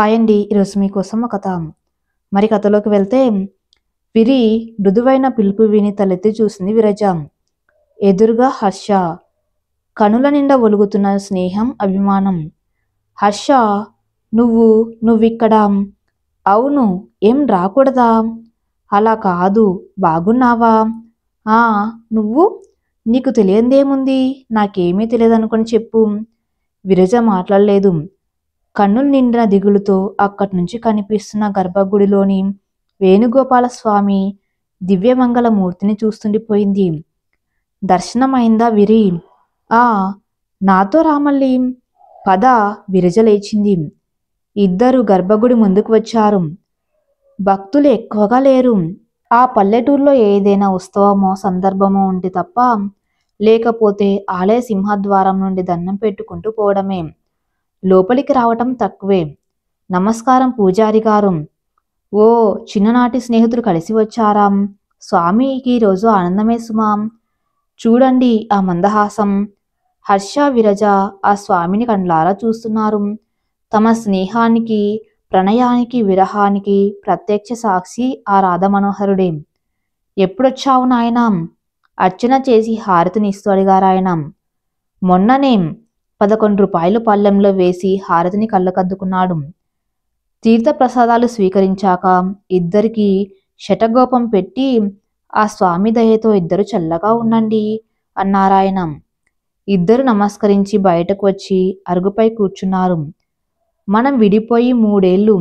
Hi అండి. ఈరోజు మీకోసం ఒక కథ. మరి కథలోకి వెళ్తే, విరి మృదువైన పిలుపు విని తలెత్తి చూసింది విరజ. ఎదురుగా హర్ష. కనుల నిండా ఒలుగుతున్న స్నేహం, అభిమానం. హర్ష, నువ్వు నువ్విక్కడ? అవును. ఏం రాకూడదా? అలా కాదు. బాగున్నావా? ఆ, నువ్వు? నీకు తెలియందేముంది? నాకేమీ తెలియదనుకొని చెప్పు. విరజ మాట్లాడలేదు. కన్నులు నిండిన దిగులుతో అక్కడి నుంచి కనిపిస్తున్న గర్భగుడిలోని వేణుగోపాలస్వామి దివ్యమంగళమూర్తిని చూస్తుండిపోయింది. దర్శనమైందా విరి? ఆ, నాతో రామల్లి. పద. విరజ లేచింది. ఇద్దరు గర్భగుడి ముందుకు వచ్చారు. భక్తులు ఎక్కువగా లేరు. ఆ పల్లెటూరులో ఏదైనా ఉత్సవమో సందర్భమో ఉంటే తప్ప, లేకపోతే ఆలయ సింహద్వారం నుండి దండం పెట్టుకుంటూ పోవడమే. లోపలికి రావటం తక్కువే. నమస్కారం పూజారి గారు. ఓ, చిన్ననాటి స్నేహితులు కలిసి వచ్చారా? స్వామికి ఈరోజు ఆనందమే సుమా. చూడండి ఆ మందహాసం. హర్ష, విరజ ఆ స్వామిని కండ్లారా చూస్తున్నారు. తమ స్నేహానికి, ప్రణయానికి, విరహానికి ప్రత్యక్ష సాక్షి ఆ రాధమనోహరుడే. ఎప్పుడొచ్చావు నాయనా? అర్చన చేసి హారతినిస్తూ అడిగారాయన. మొన్ననేం? 11 రూపాయలు పళ్ళెంలో వేసి హారతిని కళ్ళకద్దుకున్నాడు. తీర్థప్రసాదాలు స్వీకరించాక ఇద్దరికి శటగోపం పెట్టి, ఆ స్వామి దయతో ఇద్దరు చల్లగా ఉండండి అన్నారాయన. ఇద్దరు నమస్కరించి బయటకు వచ్చి అరుగుపై కూర్చున్నారు. మనం విడిపోయి 3 ఏళ్ళు.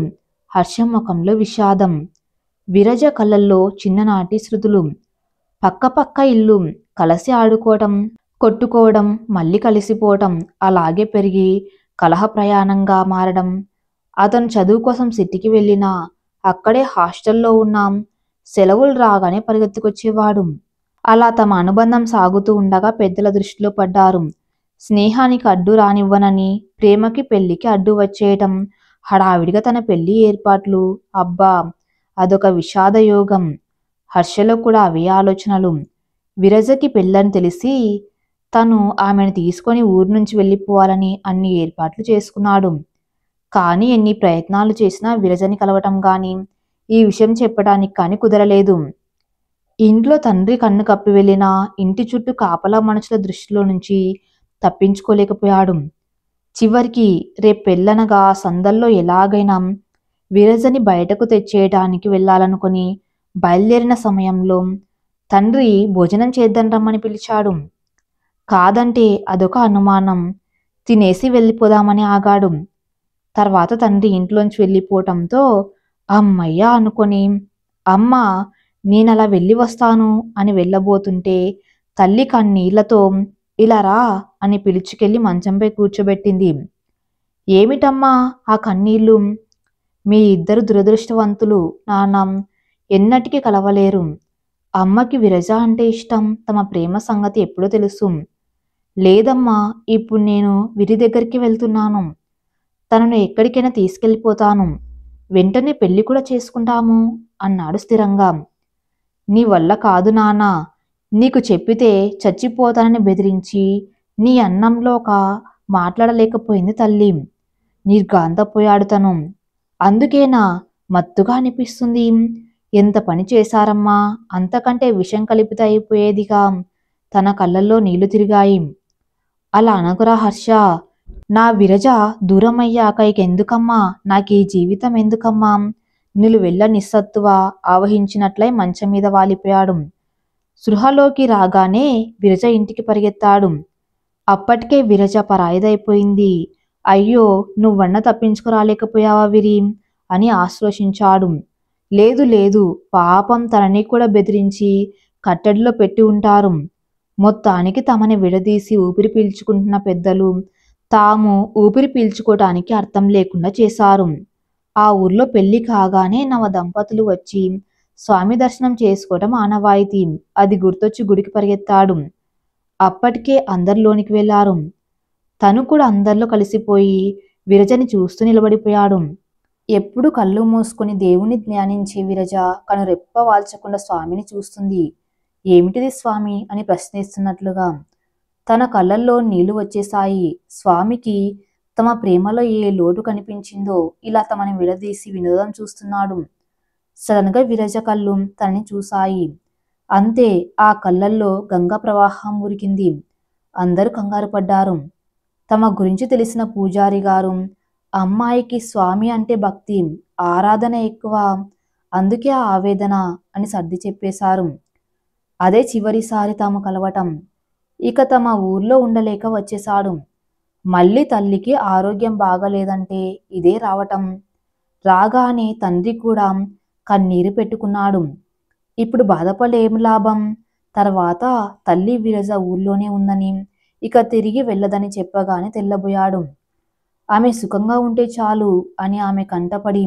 హర్షం ముఖంలో విషాదం. విరజ కళ్ళల్లో చిన్ననాటి శృతులు. పక్క ఇల్లు, కలిసి ఆడుకోవటం, కొట్టుకోవడం, మళ్ళీ కలిసిపోవటం, అలాగే పెరిగి కలహ ప్రయాణంగా మారడం. అతను చదువు కోసం సిటీకి వెళ్ళినా, అక్కడే హాస్టల్లో ఉన్నాం. సెలవులు రాగానే పరిగెత్తుకొచ్చేవాడు. అలా తమ అనుబంధం సాగుతూ ఉండగా పెద్దల దృష్టిలో పడ్డారు. స్నేహానికి అడ్డు రానివ్వనని, ప్రేమకి పెళ్లికి అడ్డు వచ్చేయటం, హడావిడిగా తన పెళ్లి ఏర్పాట్లు. అబ్బా, అదొక విషాదయోగం. హర్షలో కూడా అవే ఆలోచనలు. విరజకి పెళ్ళని తెలిసి తను ఆమెను తీసుకొని ఊరు నుంచి వెళ్ళిపోవాలని అన్ని ఏర్పాట్లు చేసుకున్నాడు. కానీ ఎన్ని ప్రయత్నాలు చేసినా విరజని కలవటం కానీ, ఈ విషయం చెప్పడానికి కానీ కుదరలేదు. ఇంట్లో తండ్రి కన్ను కప్పి వెళ్ళినా ఇంటి చుట్టూ కాపలా మనుషుల దృష్టిలో నుంచి తప్పించుకోలేకపోయాడు. చివరికి రేపు పెళ్ళనగా సందల్లో ఎలాగైనా విరజని బయటకు తెచ్చేయటానికి వెళ్ళాలనుకుని బయలుదేరిన సమయంలో తండ్రి భోజనం చేద్దాం రమ్మని పిలిచాడు. కాదంటే అదొక అనుమానం. తినేసి వెళ్ళిపోదామని ఆగాడు. తర్వాత తండ్రి ఇంట్లోంచి వెళ్ళిపోవటంతో అమ్మయ్య అనుకొని, అమ్మ, నేనలా వెళ్ళి వస్తాను అని వెళ్ళబోతుంటే తల్లి కన్నీళ్లతో ఇలా రా అని పిలుచుకెళ్ళి మంచంపై కూర్చోబెట్టింది. ఏమిటమ్మా ఆ కన్నీళ్ళు? మీ ఇద్దరు దురదృష్టవంతులు నాన్నం. ఎన్నటికీ కలవలేరు. అమ్మకి విరజ అంటే ఇష్టం. తమ ప్రేమ సంగతి ఎప్పుడో తెలుసు. లేదమ్మా, ఇప్పుడు నేను విరి దగ్గరికి వెళ్తున్నాను. తనను ఎక్కడికైనా తీసుకెళ్ళిపోతాను. వెంటనే పెళ్లి కూడా చేసుకుంటాము అన్నాడు స్థిరంగా. నీ వల్ల కాదు నాన్నా. నీకు చెప్పితే చచ్చిపోతానని బెదిరించి నీ అన్నంలో ఒక మాట్లాడలేకపోయింది తల్లి. నిర్ఘాంతపోయాడు తను. అందుకేనా మత్తుగా అనిపిస్తుంది? ఎంత పని చేశారమ్మా, అంతకంటే విషం కలిపితే అయిపోయేదిగా. తన కళ్ళల్లో నీళ్లు తిరిగాయి. అలా అనకురా హర్ష. నా విరజ దూరమయ్యాక ఇకెందుకమ్మా, నాకీ జీవితం ఎందుకమ్మా? నిలువెల్ల నిస్సత్తువ ఆవహించినట్లై మంచం మీద వాలిపోయాడు. సృహలోకి రాగానే విరజ ఇంటికి పరిగెత్తాడు. అప్పటికే విరజ పరాయిదైపోయింది. అయ్యో, నువ్వన్న తప్పించుకురాలేకపోయావా విరి అని ఆశ్లేషించాడు. లేదు లేదు, పాపం తనని కూడా బెదిరించి కట్టడిలో పెట్టి ఉంటారు. మొత్తానికి తమని విడదీసి ఊపిరి పీల్చుకుంటున్న పెద్దలు తాము ఊపిరి పీల్చుకోవటానికి అర్థం లేకుండా చేశారు. ఆ ఊర్లో పెళ్లి కాగానే నవ దంపతులు వచ్చి స్వామి దర్శనం చేసుకోవటం ఆనవాయితీ. అది గుర్తొచ్చి గుడికి పరిగెత్తాడు. అప్పటికే అందరిలోనికి వెళ్లారు. తను కూడా అందరిలో కలిసిపోయి విరజని చూస్తూ నిలబడిపోయాడు. ఎప్పుడు కళ్ళు మూసుకుని దేవుని ధ్యానించే విరజ కనురెప్ప వాల్చకుండా స్వామిని చూస్తుంది. ఏమిటిది స్వామి అని ప్రశ్నిస్తున్నట్లుగా. తన కళ్ళల్లో నీళ్లు వచ్చేశాయి. స్వామికి తమ ప్రేమలో ఏ లోటు కనిపించిందో ఇలా తమని విడదీసి వినోదం చూస్తున్నాడు. సడన్గా విరజ కళ్ళు తనని చూశాయి. అంతే, ఆ కళ్ళల్లో గంగా ప్రవాహం ఉరికింది. అందరూ కంగారు పడ్డారు. తమ గురించి తెలిసిన పూజారి గారు, అమ్మాయికి స్వామి అంటే భక్తి, ఆరాధన ఎక్కువ, అందుకే ఆ ఆవేదన అని సర్ది చెప్పేశారు. అదే చివరిసారి తాము కలవటం. ఇక తమ ఊర్లో ఉండలేక వచ్చేశాడు. మళ్ళీ తల్లికి ఆరోగ్యం బాగలేదంటే ఇదే రావటం. రాగానే తండ్రి కూడా కన్నీరు పెట్టుకున్నాడు. ఇప్పుడు బాధపడేం లాభం? తర్వాత తల్లి విరజ ఊర్లోనే ఉందని, ఇక తిరిగి వెళ్ళదని చెప్పగానే తెల్లబోయాడు. ఆమె సుఖంగా ఉంటే చాలు అని ఆమె కంటపడి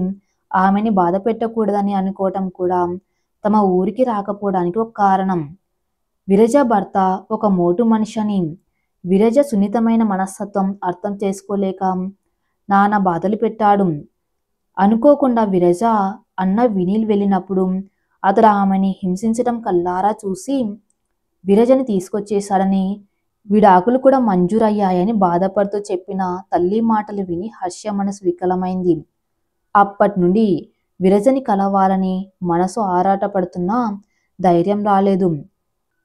ఆమెని బాధ పెట్టకూడదని అనుకోవటం కూడా తమ ఊరికి రాకపోవడానికి ఒక కారణం. విరజ భర్త ఒక మోటు మనిషి అని విరజ సున్నితమైన మనస్తత్వం అర్థం చేసుకోలేక నానా బాధలు పెట్టాడు. అనుకోకుండా విరజ అన్న వినీల్ వెళ్ళినప్పుడు అతడు ఆమెని హింసించటం కల్లారా చూసి విరజని తీసుకొచ్చేశాడని, విడాకులు కూడా మంజూరయ్యాయని బాధపడుతూ చెప్పిన తల్లి మాటలు విని హర్ష మనసు వికలమైంది. అప్పటి నుండి విరజని కలవాలని మనసు ఆరాటపడుతున్నా ధైర్యం రాలేదు.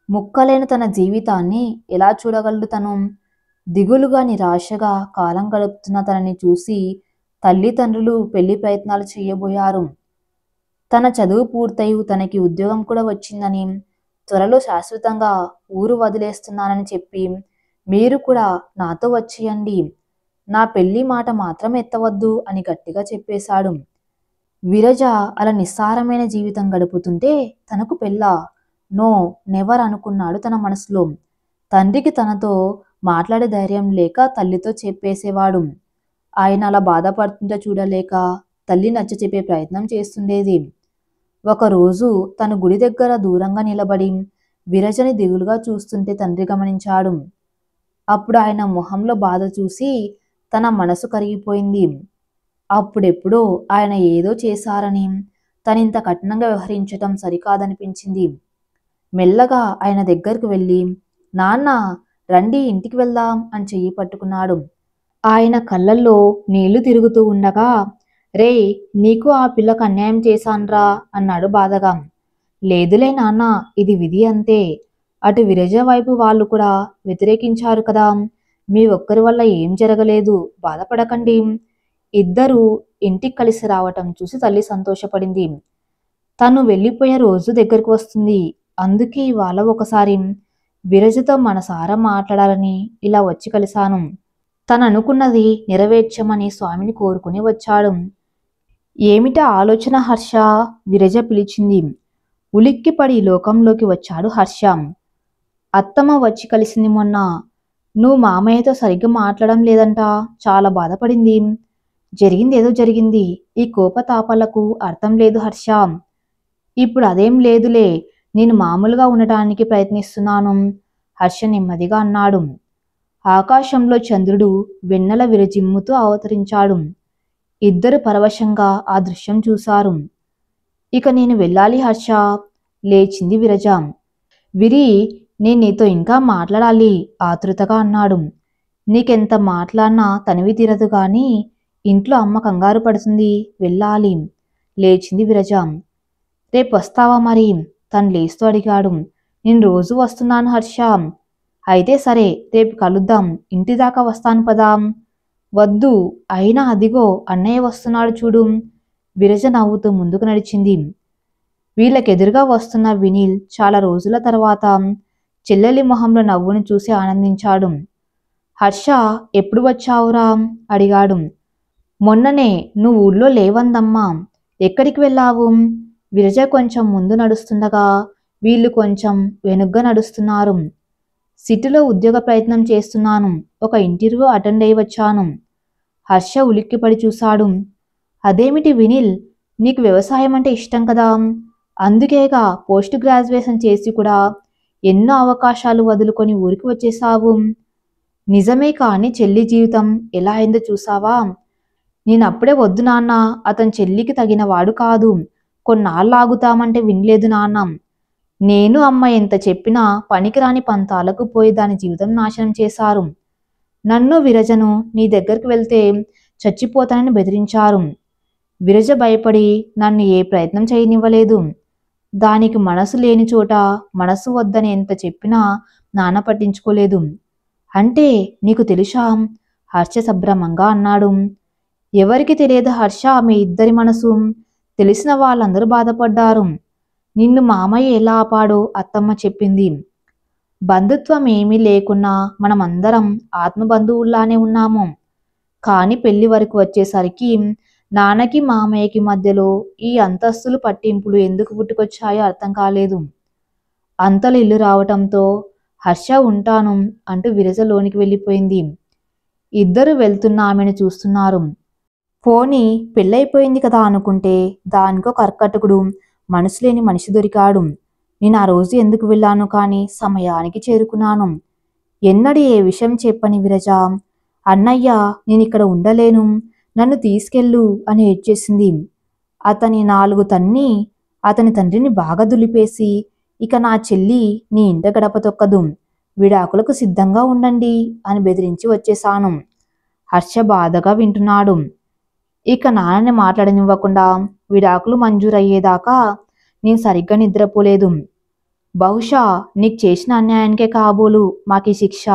ముక్కలైన తన జీవితాన్ని ఎలా చూడగలడు తను? దిగులుగా నిరాశగా కాలం గడుపుతున్న తనని చూసి తల్లిదండ్రులు పెళ్లి ప్రయత్నాలు చేయబోయారు. తన చదువు పూర్తయి తనకి ఉద్యోగం కూడా వచ్చిందని, త్వరలో శాశ్వతంగా ఊరు వదిలేస్తున్నానని చెప్పి మీరు కూడా నాతో వచ్చేయండి, నా పెళ్లి మాట మాత్రం ఎత్తవద్దు అని గట్టిగా చెప్పేశాడు. విరజ అలా నిస్సారమైన జీవితం గడుపుతుంటే తనకు పెళ్ళా? నో, నెవర్ అనుకున్నాడు తన మనసులో. తండ్రికి తనతో మాట్లాడే ధైర్యం లేక తల్లితో చెప్పేసేవాడు. ఆయన అలా బాధపడుతుంటే చూడలేక తల్లి నచ్చ చెప్పే ప్రయత్నం చేస్తుండేది. ఒకరోజు తను గుడి దగ్గర దూరంగా నిలబడి విరజని దిగులుగా చూస్తుంటే తండ్రి గమనించాడు. అప్పుడు ఆయన మొహంలో బాధ చూసి తన మనసు కరిగిపోయింది. అప్పుడెప్పుడో ఆయన ఏదో చేశారని, తనింత కఠినంగా వ్యవహరించటం సరికాదనిపించింది. మెల్లగా ఆయన దగ్గరకు వెళ్ళి, నాన్న రండి ఇంటికి వెళ్దాం అని చెయ్యి పట్టుకున్నాడు. ఆయన కళ్ళల్లో నీళ్లు తిరుగుతూ ఉండగా, రే నీకు ఆ పిల్లకు అన్యాయం చేశాన్రా అన్నాడు బాధగా. లేదులే నాన్న, ఇది విధి అంతే. అటు విరజ వైపు వాళ్ళు కూడా వ్యతిరేకించారు కదా, మీ ఒక్కరి వల్ల ఏం జరగలేదు, బాధపడకండి. ఇద్దరూ ఇంటికి కలిసి రావటం చూసి తల్లి సంతోషపడింది. తను వెళ్ళిపోయే రోజు దగ్గరకు వస్తుంది. అందుకే ఇవాళ ఒకసారి విరజతో మనసారా మాట్లాడాలని ఇలా వచ్చి కలిశాను. తను అనుకున్నది నెరవేర్చమని స్వామిని కోరుకుని వచ్చాడు. ఏమిటా ఆలోచన హర్ష? విరజ పిలిచింది. ఉలిక్కిపడి లోకంలోకి వచ్చాడు హర్ష. అత్తమ్మ వచ్చి కలిసింది మొన్న. నువ్వు మామయ్యతో సరిగ్గా మాట్లాడడం లేదంట, చాలా బాధపడింది. జరిగిందేదో జరిగింది, ఈ కోపతాపాలకు అర్థం లేదు హర్ష. ఇప్పుడు అదేం లేదులే, నేను మామూలుగా ఉండటానికి ప్రయత్నిస్తున్నాను, హర్ష నెమ్మదిగా అన్నాడు. ఆకాశంలో చంద్రుడు వెన్నెల విరజిమ్ముతూ అవతరించాడు. ఇద్దరు పరవశంగా ఆ దృశ్యం చూశారు. ఇక నేను వెళ్ళాలి హర్ష, లేచింది విరజ. విరి, నేను నీతో ఇంకా మాట్లాడాలి ఆతృతగా అన్నాడు. నీకెంత మాట్లాడినా తనివి తీరదు గాని ఇంట్లో అమ్మ కంగారు పడుతుంది, వెళ్ళాలి. లేచింది విరజ. రేపు వస్తావా మరి? తను లేస్తూ అడిగాడు. నేను రోజు వస్తున్నాను హర్ష. అయితే సరే, రేపు కలుద్దాం, ఇంటి దాకా వస్తాను పదా. వద్దు, అయినా అదిగో అన్నయ్య వస్తున్నాడు చూడు. విరజ నవ్వుతూ ముందుకు నడిచింది. వీళ్ళకెదురుగా వస్తున్న వినీల్ చాలా రోజుల తర్వాత చెల్లెలి మొహంలో నవ్వును చూసి ఆనందించాడు. హర్ష, ఎప్పుడు వచ్చావురా అడిగాడు. మొన్ననే, నువ్వు ఊళ్ళో లేవందమ్మా, ఎక్కడికి వెళ్ళావు? విరజ కొంచెం ముందు నడుస్తుండగా వీళ్ళు కొంచెం వెనుగ్గా నడుస్తున్నారు. సిటీలో ఉద్యోగ ప్రయత్నం చేస్తున్నాను, ఒక ఇంటర్వ్యూ అటెండ్ అయి వచ్చాను. హర్ష ఉలిక్కిపడి చూశాడు. అదేమిటి వినీల్, నీకు వ్యవసాయం అంటే ఇష్టం కదా, అందుకేగా పోస్ట్ గ్రాడ్యుయేషన్ చేసి కూడా ఎన్నో అవకాశాలు వదులుకొని ఊరికి వచ్చేసావు. నిజమే, కానీ చెల్లి జీవితం ఎలా అయిందో చూసావా? నేనప్పుడే వద్దు నాన్న, అతని చెల్లికి తగిన వాడు కాదు, కొన్నాళ్ళు ఆగుతామంటే వినలేదు నాన్న. నేను అమ్మ ఎంత చెప్పినా పనికిరాని పంతాలకు పోయి దాని జీవితం నాశనం చేశారు. నన్ను విరజను నీ దగ్గరికి వెళ్తే చచ్చిపోతానని బెదిరించారు. విరజ భయపడి నన్ను ఏ ప్రయత్నం చేయనివ్వలేదు. దానికి మనసు లేని చోట మనసు వద్దని ఎంత చెప్పినా నాన్న పట్టించుకోలేదు. అంటే నీకు తెలుసా? హర్ష సభ్రమంగా అన్నాడు. ఎవరికి తెలియదు హర్ష మీ ఇద్దరి మనసు. తెలిసిన వాళ్ళందరూ బాధపడ్డారు. నిన్ను మామయ్య ఎలా ఆపాడో అత్తమ్మ చెప్పింది. బంధుత్వం ఏమీ లేకున్నా మనమందరం ఆత్మబంధువుల్లానే ఉన్నాము. కాని పెళ్లి వరకు వచ్చేసరికి నాన్నకి మామయ్యకి మధ్యలో ఈ అంతస్తులు పట్టింపులు ఎందుకు పుట్టుకొచ్చాయో అర్థం కాలేదు. అంతలో ఇల్లు రావటంతో హర్ష ఉంటాను అంటూ విరజ లోనికి వెళ్ళిపోయింది. ఇద్దరు వెళ్తున్న ఆమెను చూస్తున్నారు. పోనీ పెళ్ళైపోయింది కదా అనుకుంటే దానికో కర్కటకుడు మనసు లేని మనిషి దొరికాడు. నేను ఆ రోజు ఎందుకు వెళ్ళాను కానీ సమయానికి చేరుకున్నాను. ఎన్నడూ ఏ విషయం చెప్పని విరజ అన్నయ్య నేనిక్కడ ఉండలేను, నన్ను తీసుకెళ్ళు అని ఏడ్చేసింది. అతని 4 తన్ని అతని తండ్రిని బాగా దులిపేసి ఇక నా చెల్లి నీ ఇంట గడప తొక్కదు, విడాకులకు సిద్ధంగా ఉండండి అని బెదిరించి వచ్చేశాను. హర్ష బాధగా వింటున్నాడు. ఇక నాన్నని మాట్లాడనివ్వకుండా విడాకులు మంజూరయ్యేదాకా నేను సరిగ్గా నిద్రపోలేదు. బహుశా నీకు చేసిన అన్యాయానికే కాబోలు మాకీ శిక్ష.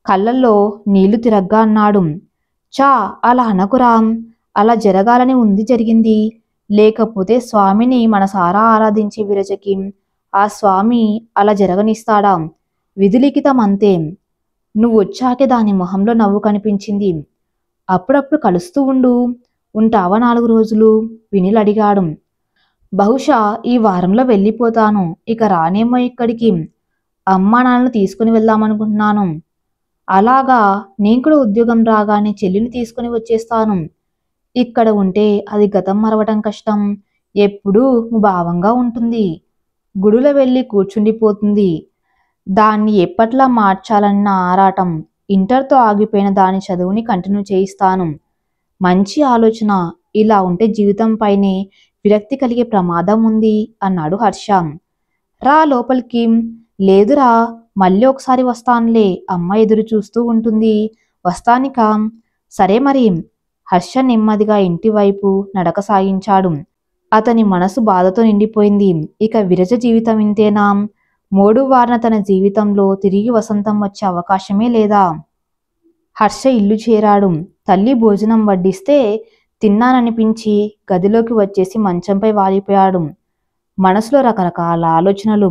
కళ్ళల్లో నీళ్లు తిరగ్గా అన్నాడు. చా అలా అనకురా, అలా జరగాలని ఉంది జరిగింది. లేకపోతే స్వామిని మనసారా ఆరాధించే విరజకి ఆ స్వామి అలా జరగనిస్తాడా? విధిలిఖితం అంతే. నువ్వు వచ్చాకే దాని మొహంలో నవ్వు కనిపించింది. అప్పుడప్పుడు కలుస్తూ ఉంటావా 4 రోజులు? వినిల్ అడిగాడు. బహుశా ఈ వారంలో వెళ్ళిపోతాను, ఇక రానేమో ఇక్కడికి. అమ్మా నాన్నను తీసుకుని వెళ్దామనుకుంటున్నాను. అలాగా, నేను కూడా ఉద్యోగం రాగానే చెల్లిని తీసుకుని వచ్చేస్తాను. ఇక్కడ ఉంటే అది గతం మరవటం కష్టం. ఎప్పుడూ భావంగా ఉంటుంది. గుడిలో వెళ్ళి కూర్చుండిపోతుంది. దాన్ని ఎప్పట్లా మార్చాలన్న ఆరాటం. ఇంటర్తో ఆగిపోయిన దాని చదువుని కంటిన్యూ చేయిస్తాను. మంచి ఆలోచన. ఇలా ఉంటే జీవితంపైనే విరక్తి కలిగే ప్రమాదం ఉంది అన్నాడు హర్ష. రా లోపలికి. లేదురా, మళ్ళీ ఒకసారి వస్తానులే, అమ్మ ఎదురు చూస్తూ ఉంటుంది. వస్తానికా? సరే మరి. హర్ష నెమ్మదిగా ఇంటివైపు నడక సాగించాడు. అతని మనసు బాధతో నిండిపోయింది. ఇక విరజ జీవితం ఇంతేనా? మోడువారిన తన జీవితంలో తిరిగి వసంతం వచ్చే అవకాశమే లేదా? హర్ష ఇల్లు చేరాడు. తల్లి భోజనం వడ్డిస్తే తిన్నాననిపించి గదిలోకి వచ్చేసి మంచంపై వాలిపోయాడు. మనసులో రకరకాల ఆలోచనలు.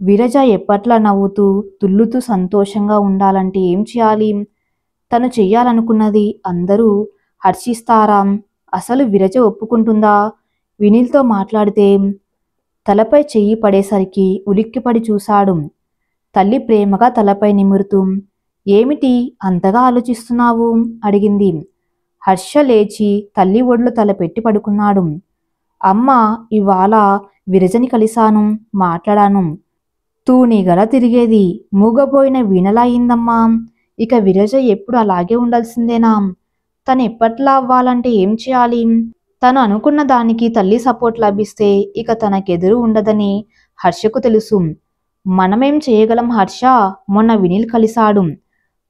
విరజ ఎప్పట్లా నవ్వుతూ తుల్లుతూ సంతోషంగా ఉండాలంటే ఏం చేయాలి? తను చెయ్యాలనుకున్నది అందరూ హర్షిస్తారా? అసలు విరజ ఒప్పుకుంటుందా? వినిల్తో మాట్లాడితే తలపై చెయ్యి పడేసరికి ఉలిక్కిపడి చూశాడు. తల్లి ప్రేమగా తలపై నిమురుతూ ఏమిటి అంతగా ఆలోచిస్తున్నావు అడిగింది. హర్ష లేచి తల్లి ఒడిలో తలపెట్టి పడుకున్నాడు. అమ్మ, ఇవాళ విరజని కలిశాను, మాట్లాడాను. తూనీగల తిరిగేది మూగపోయిన వీణలా అయిందమ్మా. ఇక విరజ ఎప్పుడు అలాగే ఉండాల్సిందేనా? తను ఎప్పట్లా అవ్వాలంటే ఏం చేయాలి? తను అనుకున్న దానికి తల్లి సపోర్ట్ లభిస్తే ఇక తనకెదురు ఉండదని హర్షకు తెలుసు. మనమేం చేయగలం హర్ష? మొన్న వినిల్ కలిశాడు.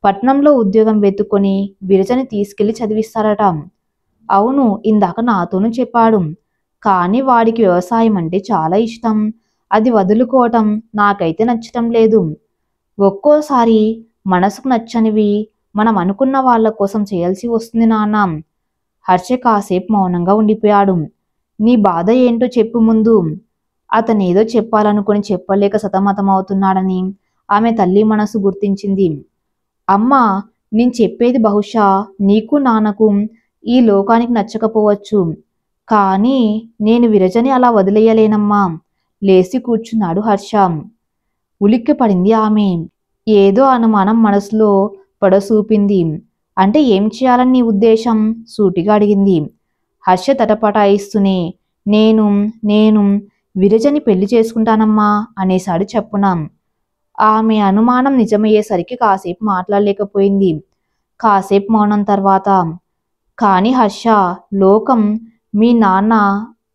పట్నంలో ఉద్యోగం వెతుక్కొని విరజని తీసుకెళ్లి చదివిస్తారట. అవును, ఇందాక నాతోనూ చెప్పాడు. కానీ వాడికి వ్యవసాయం అంటే చాలా ఇష్టం. అది వదులుకోవటం నాకైతే నచ్చటం లేదు. ఒక్కోసారి మనసుకు నచ్చనివి మనం అనుకున్న వాళ్ళ కోసం చేయాల్సి వస్తుంది నాన్న. హర్ష కాసేపు మౌనంగా ఉండిపోయాడు. నీ బాధ ఏంటో చెప్పు ముందు. అతనేదో చెప్పాలనుకుని చెప్పలేక సతమతమవుతున్నాడని ఆమె తల్లి మనసు గుర్తించింది. అమ్మా, నేను చెప్పేది బహుశా నీకు నాన్నకు ఈ లోకానికి నచ్చకపోవచ్చు. కానీ నేను విరజని అలా వదిలేయలేనమ్మా. లేచి కూర్చున్నాడు హర్ష. ఉలిక్కి పడింది ఆమె. ఏదో అనుమానం మనసులో పొడసూపింది. అంటే ఏం చేయాలని నీ ఉద్దేశం? సూటిగా అడిగింది. హర్ష తటపటాయిస్తూనే నేను విరజని పెళ్లి చేసుకుంటానమ్మా అనేశాడు చెప్పున. ఆమె అనుమానం నిజమయ్యేసరికి కాసేపు మాట్లాడలేకపోయింది. కాసేపు మౌనం తర్వాత, కానీ హర్ష, లోకం, మీ నాన్న.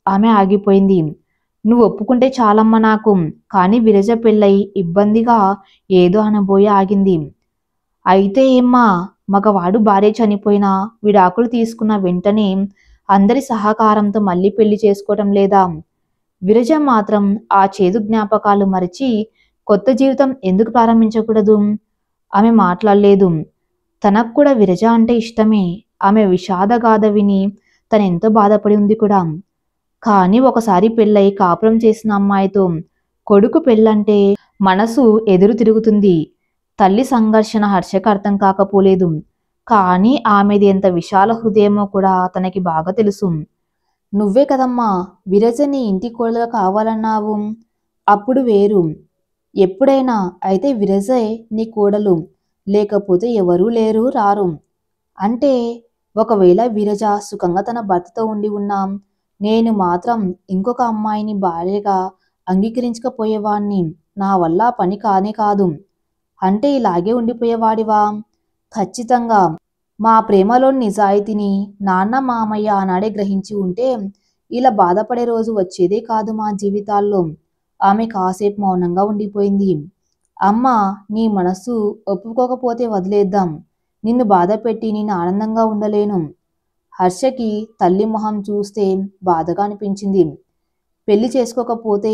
ఆమె ఆగిపోయింది. నువ్వు ఒప్పుకుంటే చాలమ్మ నాకు. కానీ విరజ పెళ్ళై ఇబ్బందిగా ఏదో అనబోయి ఆగింది. అయితే ఏమ్మా, మగవాడు భార్య చనిపోయినా విడాకులు తీసుకున్న వెంటనే అందరి సహకారంతో మళ్ళీ పెళ్లి చేసుకోవటం లేదా? విరజ మాత్రం ఆ చేదు జ్ఞాపకాలు మరిచి కొత్త జీవితం ఎందుకు ప్రారంభించకూడదు? ఆమె మాట్లాడలేదు. తనకు కూడా విరజ అంటే ఇష్టమే. ఆమె విషాదగాథ విని తనెంతో బాధపడి ఉంది కూడా. కానీ ఒకసారి పెళ్ళై కాపురం చేసిన అమ్మాయితో కొడుకు పెళ్ళంటే మనసు ఎదురు తిరుగుతుంది. తల్లి సంఘర్షణ హర్షకు అర్థం కాకపోలేదు. కానీ ఆమెది ఎంత విశాల హృదయమో కూడా తనకి బాగా తెలుసు. నువ్వే కదమ్మా విరజ నీ ఇంటి కోడలుగా కావాలన్నావు. అప్పుడు వేరు. ఎప్పుడైనా అయితే విరజే నీ కోడలు, లేకపోతే ఎవరూ లేరు రారు. అంటే ఒకవేళ విరజ సుఖంగా తన భర్తతో ఉండి ఉన్నాం, నేను మాత్రం ఇంకొక అమ్మాయిని భార్యగా అంగీకరించకపోయేవాణ్ణి. నా వల్ల ఆ పని కానే కాదు. అంటే ఇలాగే ఉండిపోయేవాడివా? ఖచ్చితంగా. మా ప్రేమలోని నిజాయితీని నాన్న మామయ్య ఆనాడే గ్రహించి ఉంటే ఇలా బాధపడే రోజు వచ్చేదే కాదు మా జీవితాల్లో. ఆమె కాసేపు మౌనంగా ఉండిపోయింది. అమ్మా, నీ మనసు ఒప్పుకోకపోతే వదిలేద్దాం. నిన్ను బాధ పెట్టి నేను ఆనందంగా ఉండలేను. హర్షకి తల్లి మొహం చూస్తే బాధగా అనిపించింది. పెళ్లి చేసుకోకపోతే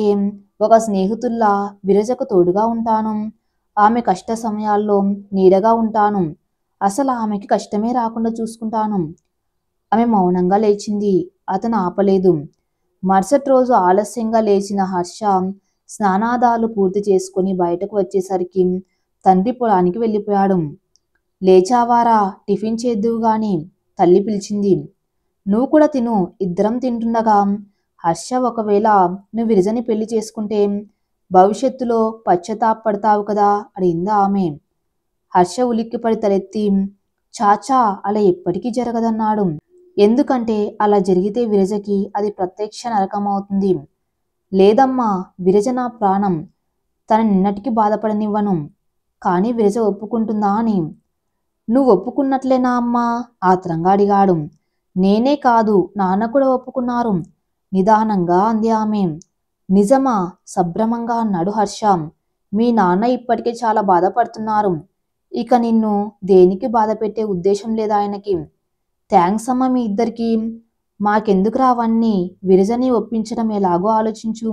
ఒక స్నేహితుల్లా విరజకు తోడుగా ఉంటాను. ఆమె కష్ట సమయాల్లో నీడగా ఉంటాను. అసలు ఆమెకి కష్టమే రాకుండా చూసుకుంటాను. ఆమె మౌనంగా లేచింది. అతను ఆపలేదు. మరుసటి రోజు ఆలస్యంగా లేచిన హర్ష స్నానాదాలు పూర్తి చేసుకుని బయటకు వచ్చేసరికి తండ్రి పొలానికి వెళ్ళిపోయాడు. లేచావారా, టిఫిన్ చేద్దువు గాని, తల్లి పిలిచింది. నువ్వు కూడా తిను, ఇద్దరం తింటుండగా. హర్ష, ఒకవేళ నువ్వు విరజని పెళ్లి చేసుకుంటే భవిష్యత్తులో పశ్చాత్తాపడతావు కదా అడిగింది ఆమె. హర్ష ఉలిక్కిపడి తలెత్తి, చాచా, అలా ఎప్పటికీ జరగదన్నాడు. ఎందుకంటే అలా జరిగితే విరజకి అది ప్రత్యక్ష నరకమవుతుంది. లేదమ్మా, విరజ నా ప్రాణం. తన నిన్నటికి బాధపడనివ్వను. కానీ విరజ ఒప్పుకుంటుందా అని. నువ్వు ఒప్పుకున్నట్లేనా అమ్మా? ఆత్రంగా అడిగాడు. నేనే కాదు, నాన్న కూడా ఒప్పుకున్నారు, నిదానంగా అంది ఆమె. నిజమా? సభ్రమంగా అన్నాడు హర్ష. మీ నాన్న ఇప్పటికే చాలా బాధపడుతున్నారు. ఇక నిన్ను దేనికి బాధ పెట్టే ఉద్దేశం లేదా ఆయనకి. థ్యాంక్స్ అమ్మా మీ ఇద్దరికి. మాకెందుకురా అవన్నీ? విరజని ఒప్పించడం ఎలాగో ఆలోచించు.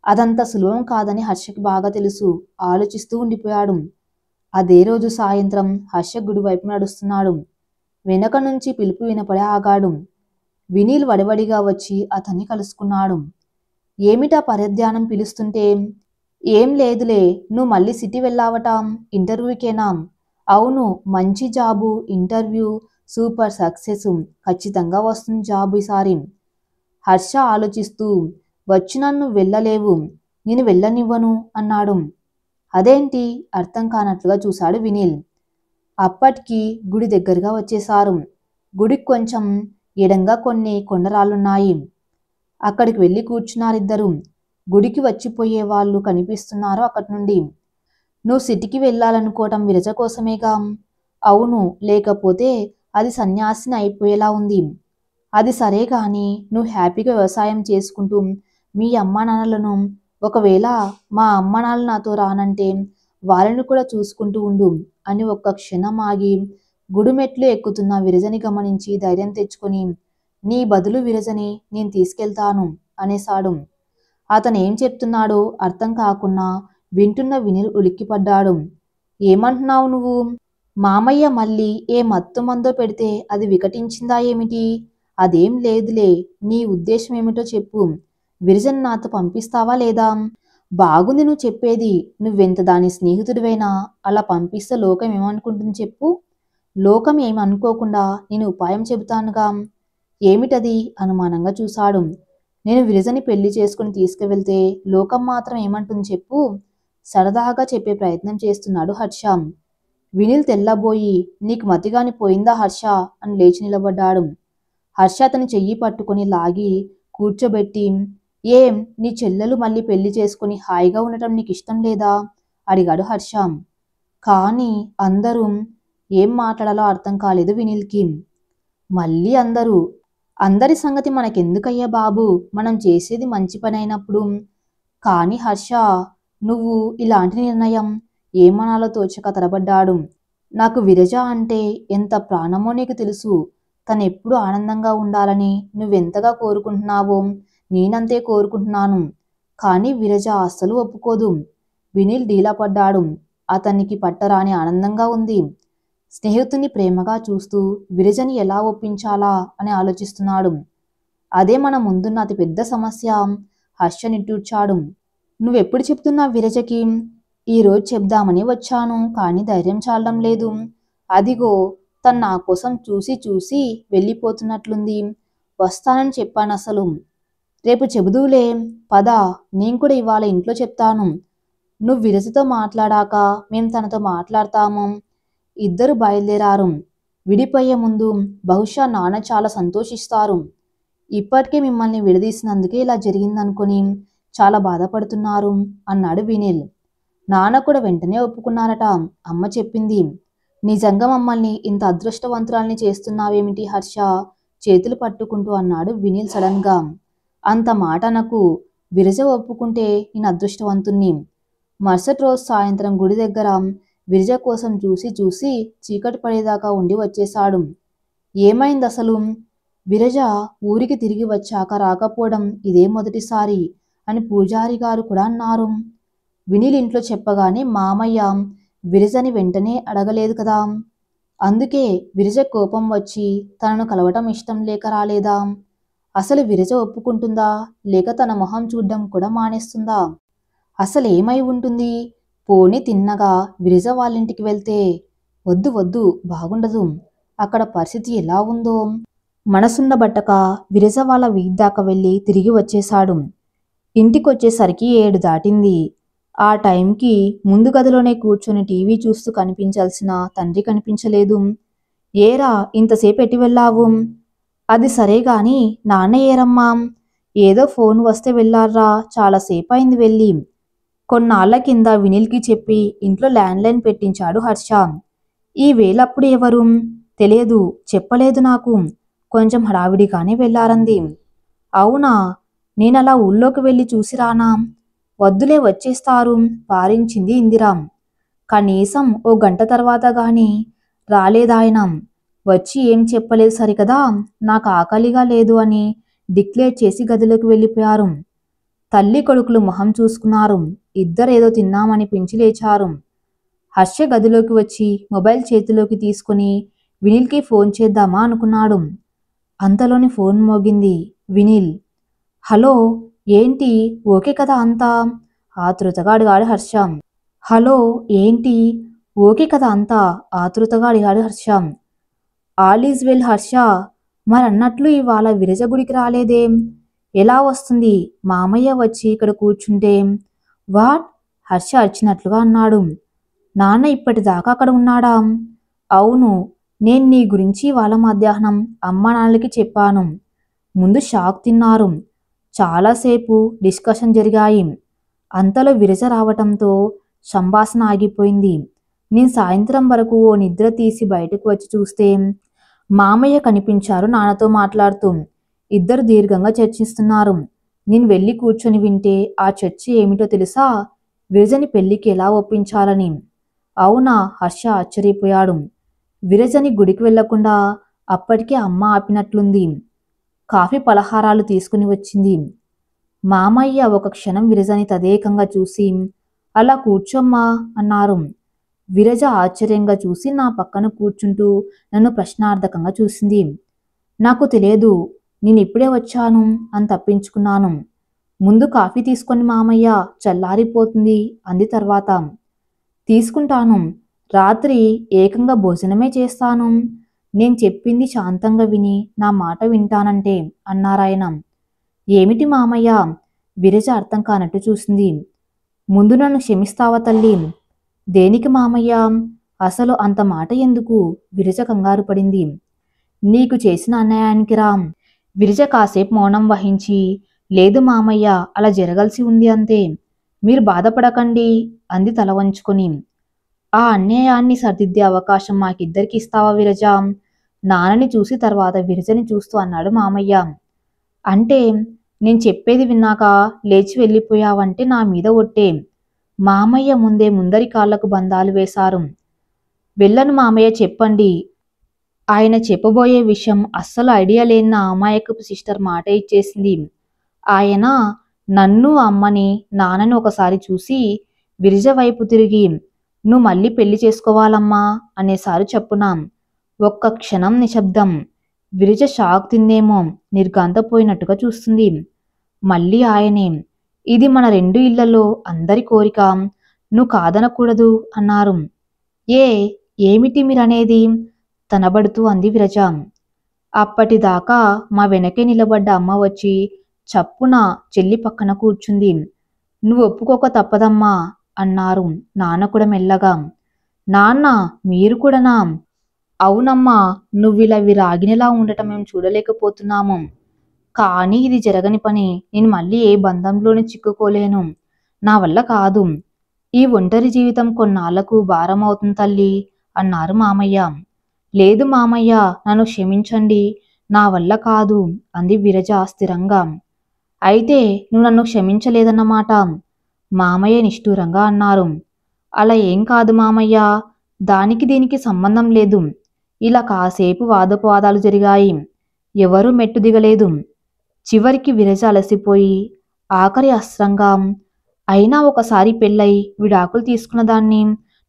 అదంత సులభం కాదని హర్షకి బాగా తెలుసు. ఆలోచిస్తూ ఉండిపోయాడు. అదే రోజు సాయంత్రం హర్ష గుడి వైపు నడుస్తున్నాడు. వెనక నుంచి పిలుపు వినపడి ఆగాడు. వినీల్ వడివడిగా వచ్చి అతన్ని కలుసుకున్నాడు. ఏమిటా పరధ్యానం పిలుస్తుంటే? ఏం లేదులే, నువ్వు మళ్ళీ సిటీ వెళ్ళావటం, ఇంటర్వ్యూకేనా? అవును, మంచి జాబు, ఇంటర్వ్యూ సూపర్ సక్సెస్, ఖచ్చితంగా వస్తుంది జాబు ఈసారి. హర్ష ఆలోచిస్తూ, వచ్చి నన్ను వెళ్ళలేవు, నేను వెళ్ళనివ్వను అన్నాడు. అదేంటి? అర్థం కానట్లుగా చూశాడు వినీల్. అప్పటికి గుడి దగ్గరగా వచ్చేశారు. గుడికి కొంచెం ఎడంగా కొన్ని కొండరాళ్ళున్నాయి. అక్కడికి వెళ్ళి కూర్చున్నారిద్దరు. గుడికి వచ్చిపోయే వాళ్ళు కనిపిస్తున్నారు అక్కడి నుండి. నువ్వు సిటీకి వెళ్ళాలనుకోవటం విరజ కోసమేగా? అవును, లేకపోతే అది సన్యాసిని అయిపోయేలా ఉంది. అది సరే కానీ నువ్వు హ్యాపీగా వ్యవసాయం చేసుకుంటూ మీ అమ్మా నాన్నలను, ఒకవేళ మా అమ్మా నాన్నలు నాతో రానంటే వాళ్ళని కూడా చూసుకుంటూ ఉండు అని ఒక్క క్షణం ఆగి గుడిమెట్లు ఎక్కుతున్న విరజని గమనించి ధైర్యం తెచ్చుకొని, నీ బదులు విరజని నేను తీసుకెళ్తాను అనేశాడు. అతను ఏం చెప్తున్నాడో అర్థం కాకున్నా వింటున్న వినీల్ ఉలిక్కిపడ్డాడు. ఏమంటున్నావు నువ్వు? మామయ్య మళ్ళీ ఏ మత్తు మందో పెడితే అది వికటించిందా ఏమిటి? అదేం లేదులే, నీ ఉద్దేశం ఏమిటో చెప్పు. విరజన్ నాతో పంపిస్తావా లేదా? బాగుంది నువ్వు చెప్పేది. నువ్వెంత దాని స్నేహితుడివైనా అలా పంపిస్తే లోకం ఏమనుకుంటుంది చెప్పు. లోకం ఏమనుకోకుండా నేను ఉపాయం చెబుతానుగా. ఏమిటది? అనుమానంగా చూశాడు. నేను విరజని పెళ్లి చేసుకుని తీసుకువెళ్తే లోకం మాత్రం ఏమంటుంది చెప్పు. సరదాగా చెప్పే ప్రయత్నం చేస్తున్నాడు హర్ష. వినీల్ తెల్లబోయి, నీకు మతిగాని పోయిందా హర్ష అని లేచి నిలబడ్డాడు. హర్ష అతని చెయ్యి పట్టుకొని లాగి కూర్చోబెట్టి, ఏం నీ చెల్లెలు మళ్ళీ పెళ్లి చేసుకుని హాయిగా ఉండటం నీకు ఇష్టం లేదా అడిగాడు హర్ష. కానీ అందరూ ఏం మాట్లాడాలో అర్థం కాలేదు వినీల్కి. మళ్ళీ అందరి సంగతి మనకెందుకయ్యా బాబు, మనం చేసేది మంచి పని అయినప్పుడు. కానీ హర్ష, నువ్వు ఇలాంటి నిర్ణయం ఏమనాలో తోచక తడబడ్డాడు. నాకు విరజ అంటే ఎంత ప్రాణమో నీకు తెలుసు. తనెప్పుడు ఆనందంగా ఉండాలని నువ్వెంతగా కోరుకుంటున్నావో నేనంతే కోరుకుంటున్నాను. కానీ విరజ అస్సలు ఒప్పుకోదు. వినీల్ డీలా పడ్డాడు. అతనికి పట్టరాని ఆనందంగా ఉంది. స్నేహితుని ప్రేమగా చూస్తూ విరజని ఎలా ఒప్పించాలా అని ఆలోచిస్తున్నాడు. అదే మన ముందున్న అతి పెద్ద సమస్య. హర్ష నిట్టూర్చాడు. నువ్వెప్పుడు చెప్తున్నావు విరజకి? ఈరోజు చెప్దామని వచ్చాను, కానీ ధైర్యం చాలడం లేదు. అదిగో తను నా కోసం చూసి చూసి వెళ్ళిపోతున్నట్లుంది. వస్తానని చెప్పానసలు. రేపు చెబుదూలే. పద, నేను కూడా ఇవాళ ఇంట్లో చెప్తాను. నువ్వు విరజతో మాట్లాడాక మేం తనతో మాట్లాడతాము. ఇద్దరు బయలుదేరారు. విడిపోయే ముందు బహుశా నాన్న చాలా సంతోషిస్తారు. ఇప్పటికే మిమ్మల్ని విడదీసినందుకే ఇలా జరిగిందనుకొని చాలా బాధపడుతున్నారు అన్నాడు వినీల్. నాన్న కూడా వెంటనే ఒప్పుకున్నారట. అమ్మ చెప్పింది. నిజంగా మమ్మల్ని ఇంత అదృష్టవంతురాల్ని చేస్తున్నావేమిటి హర్ష? చేతులు పట్టుకుంటూ అన్నాడు వినీల్ సడన్ గా. అంత మాట నాకు. విరజ ఒప్పుకుంటే నేను అదృష్టవంతుణ్ణి. మరుసటి రోజు సాయంత్రం గుడి దగ్గర విరజ కోసం చూసి చూసి చీకటి పడేదాకా ఉండి వచ్చేశాడు. ఏమైంది అసలు? విరజ ఊరికి తిరిగి వచ్చాక రాకపోవడం ఇదే మొదటిసారి అని పూజారి గారు కూడా అన్నారు. వినీల్ ఇంట్లో చెప్పగానే మామయ్య విరజని వెంటనే అడగలేదు కదా. అందుకే విరజ కోపం వచ్చి తనను కలవటం ఇష్టం లేక రాలేదా? అసలు విరజ ఒప్పుకుంటుందా, లేక తన మొహం చూడ్డం కూడా మానేస్తుందా? అసలు ఏమై ఉంటుంది? పోని తిన్నగా విరజ వాళ్ళింటికి వెళ్తే? వద్దు వద్దు, బాగుండదు. అక్కడ పరిస్థితి ఎలా ఉందో. మనసున్న బట్టక విరజ వాళ్ళ వీధి దాకా వెళ్ళి తిరిగి వచ్చేశాడు. ఇంటికొచ్చేసరికి 7 దాటింది. ఆ టైంకి ముందు గదిలోనే కూర్చొని టీవీ చూస్తూ కనిపించాల్సిన తండ్రి కనిపించలేదు. ఏరా, ఇంతసేపు ఎట్టి వెళ్ళావు? అది సరే గాని నాన్న ఏరమ్మా? ఏదో ఫోన్ వస్తే వెళ్ళారా, చాలాసేపు అయింది వెళ్ళి. కొన్నాళ్ల కింద వినీల్కి చెప్పి ఇంట్లో ల్యాండ్లైన్ పెట్టించాడు హర్ష. ఈ వేళప్పుడు ఎవరు? తెలియదు, చెప్పలేదు నాకు. కొంచెం హడావిడిగానే వెళ్ళారంది. అవునా? నేనలా ఊళ్ళోకి వెళ్ళి చూసిరానా? వద్దులే, వచ్చేస్తారు వారించింది ఇందిరా. కనీసం ఓ గంట తర్వాత గాని రాలేదాయన. వచ్చి ఏం చెప్పలేదు సరికదా, నాకు ఆకలిగా లేదు అని డిక్లేర్ చేసి గదిలోకి వెళ్ళిపోయారు. తల్లి కొడుకులు మొహం చూసుకున్నారు. ఇద్దరేదో తిన్నామనిపించి లేచారు. హర్ష గదిలోకి వచ్చి మొబైల్ చేతిలోకి తీసుకుని వినీల్కి ఫోన్ చేద్దామా అనుకున్నాడు. అంతలోని ఫోన్ మోగింది. వినీల్. హలో, ఏంటి, ఓకే కదా అంతా? ఆతృతగా అడిగాడు హర్ష. హలో, ఏంటి, ఓకే కదా అంతా? ఆతృతగా అడిగాడు Harsha. All is well Harsha. మరన్నట్లు ఇవాళ విరజ గుడికి రాలేదేం? ఎలా వస్తుంది? మామయ్య వచ్చి ఇక్కడ కూర్చుంటే? వాట్? హర్ష అరిచినట్లుగా అన్నాడు. నాన్న ఇప్పటిదాకా అక్కడ ఉన్నాడా? అవును, నేను నీ గురించి ఇవాళ మధ్యాహ్నం అమ్మ నాన్నలకి చెప్పాను. ముందు షాక్ తిన్నారు. చాలాసేపు డిస్కషన్ జరిగాయి. అంతలో విరజ రావటంతో సంభాషణ ఆగిపోయింది. నేను సాయంత్రం వరకు ఓ నిద్ర తీసి బయటకు వచ్చి చూస్తే మామయ్య కనిపించారు నాన్నతో మాట్లాడుతూ. ఇద్దరు దీర్ఘంగా చర్చిస్తున్నారు. నేను వెళ్ళి కూర్చొని వింటే ఆ చర్చ ఏమిటో తెలుసా? విరజని పెళ్లికి ఎలా ఒప్పించాలని. అవునా? హర్ష ఆశ్చర్యపోయాడు. విరజని గుడికి వెళ్లకుండా అప్పటికే అమ్మ ఆపినట్లుంది. కాఫీ పలహారాలు తీసుకుని వచ్చింది. మామయ్య ఒక క్షణం విరజని తదేకంగా చూసి అలా కూర్చోమ్మా అన్నారు. విరజ ఆశ్చర్యంగా చూసి నా పక్కన కూర్చుంటూ నన్ను ప్రశ్నార్థకంగా చూసింది. నాకు తెలియదు, నేనిప్పుడే వచ్చాను అని తప్పించుకున్నాను. ముందు కాఫీ తీసుకొని మామయ్య, చల్లారిపోతుంది అంది. తర్వాత తీసుకుంటాను, రాత్రి ఏకంగా భోజనమే చేస్తాను. నేను చెప్పింది శాంతంగా విని నా మాట వింటానంటే అన్నారాయన. ఏమిటి మామయ్య? విరజ అర్థం కానట్టు చూసింది. ముందు నన్ను క్షమిస్తావా తల్లి? దేనికి మామయ్య? అసలు అంత మాట ఎందుకు? విరజ కంగారు పడింది. నీకు చేసిన అన్యాయానికి రా. విరజ కాసేపు మౌనం వహించి, లేదు మామయ్య, అలా జరగాల్సి ఉంది అంతే. మీరు బాధపడకండి అంది తల వంచుకొని. ఆ అన్యాయాన్ని సరిదిద్దే అవకాశం మాకిద్దరికి ఇస్తావా విరజ? నాన్నని చూసి తర్వాత విరజని చూస్తూ అన్నాడు మామయ్య. అంటే నేను చెప్పేది విన్నాక లేచి వెళ్ళిపోయావంటే నా మీద ఒట్టే. మామయ్య ముందే ముందరి కాళ్లకు బంధాలు వేశారు. వెళ్ళను మామయ్య, చెప్పండి. ఆయన చెప్పబోయే విషయం అస్సలు ఐడియా లేని నా అమాయకపు సిస్టర్ మాట ఇచ్చేసింది. ఆయన నన్ను, అమ్మని, నాన్నని ఒకసారి చూసి విరిజ వైపు తిరిగి నువ్వు మళ్ళీ పెళ్లి చేసుకోవాలమ్మా అనేసారి చెప్పున. ఒక్క క్షణం నిశ్శబ్దం. విరిజ షాక్ తిందేమో నిర్ఘాంతపోయినట్టుగా చూస్తుంది. మళ్ళీ ఆయనే, ఇది మన రెండు ఇళ్లలో అందరి కోరిక, నువ్వు కాదనకూడదు అన్నారు. ఏ ఏమిటి మీరనేది తనబడుతూ అంది విరజ. అప్పటిదాకా మా వెనకే నిలబడ్డ అమ్మ వచ్చి చప్పున చెల్లి పక్కన కూర్చుంది. నువ్వు ఒప్పుకోక తప్పదమ్మా అన్నారు నాన్న కూడా మెల్లగా. నాన్న, మీరు కూడానా? అవునమ్మా, నువ్విలా విరాగినిలా ఉండటం మేము చూడలేకపోతున్నాము. కానీ ఇది జరగని పని. నేను మళ్ళీ ఏ బంధంలోనే చిక్కుకోలేను. నా వల్ల కాదు. ఈ ఒంటరి జీవితం కొన్నాళ్లకు భారం అవుతుంది తల్లి అన్నారు మామయ్య. లేదు మామయ్య, నన్ను క్షమించండి, నా వల్ల కాదు అంది విరజ స్థిరంగా. అయితే నువ్వు నన్ను క్షమించలేదన్నమాట మామయ్య నిష్ఠూరంగా అన్నారు. అలా ఏం కాదు మామయ్య, దానికి దీనికి సంబంధం లేదు. ఇలా కాసేపు వాదోపవాదాలు జరిగాయి. ఎవరూ మెట్టు దిగలేదు. చివరికి విరజ అలసిపోయి ఆఖరి అస్త్రంగా, అయినా ఒకసారి పెళ్ళై విడాకులు తీసుకున్న దాన్ని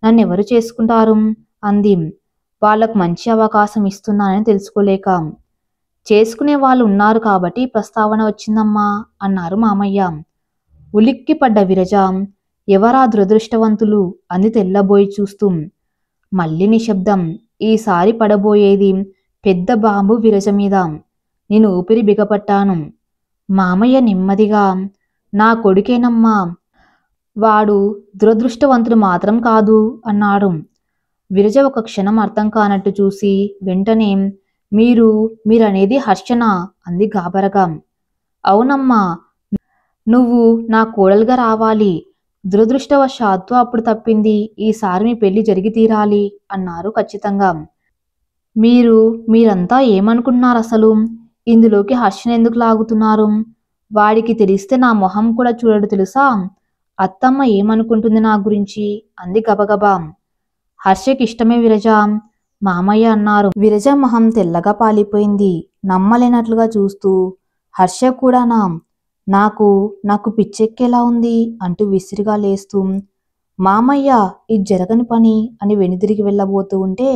నన్నెవరు చేసుకుంటారు అంది. వాళ్లకు మంచి అవకాశం ఇస్తున్నానని తెలుసుకోలేక. చేసుకునే వాళ్ళు ఉన్నారు కాబట్టి ప్రస్తావన వచ్చిందమ్మా అన్నారు మామయ్య. ఉలిక్కి పడ్డ విరజ, ఎవరా దురదృష్టవంతులు అంది తెల్లబోయి చూస్తూ. మళ్ళీ నిశ్శబ్దం. ఈసారి పడబోయేది పెద్ద బాంబు విరజ మీద. నేను ఊపిరి బిగపట్టాను. మామయ్య నెమ్మదిగా, నా కొడుకేనమ్మా, వాడు దురదృష్టవంతుడు మాత్రం కాదు అన్నాడు. విరజ ఒక క్షణం అర్థం కానట్టు చూసి వెంటనే, మీరనేది హర్షనా అంది గాబరగా. అవునమ్మా, నువ్వు నా కోడలుగా రావాలి. దురదృష్టవశాత్తు అప్పుడు తప్పింది. ఈసారి మీ పెళ్లి జరిగి తీరాలి అన్నారు ఖచ్చితంగా. మీరంతా ఏమనుకుంటున్నారు అసలు? ఇందులోకి హర్షను ఎందుకు లాగుతున్నారు? వాడికి తెలిస్తే నా మొహం కూడా చూడడు తెలుసా? అత్తమ్మ ఏమనుకుంటుంది నా గురించి అంది గబగబా. హర్షకి ఇష్టమే విరజ మామయ్య అన్నారు. విరజ మొహం తెల్లగా పాలిపోయింది. నమ్మలేనట్లుగా చూస్తూ, హర్ష కూడానా? నాకు పిచ్చెక్కేలా ఉంది అంటూ విసిరిగా లేస్తూ, మామయ్య, ఇది జరగని పని అని వెనుదిరిగి వెళ్ళబోతూ ఉంటే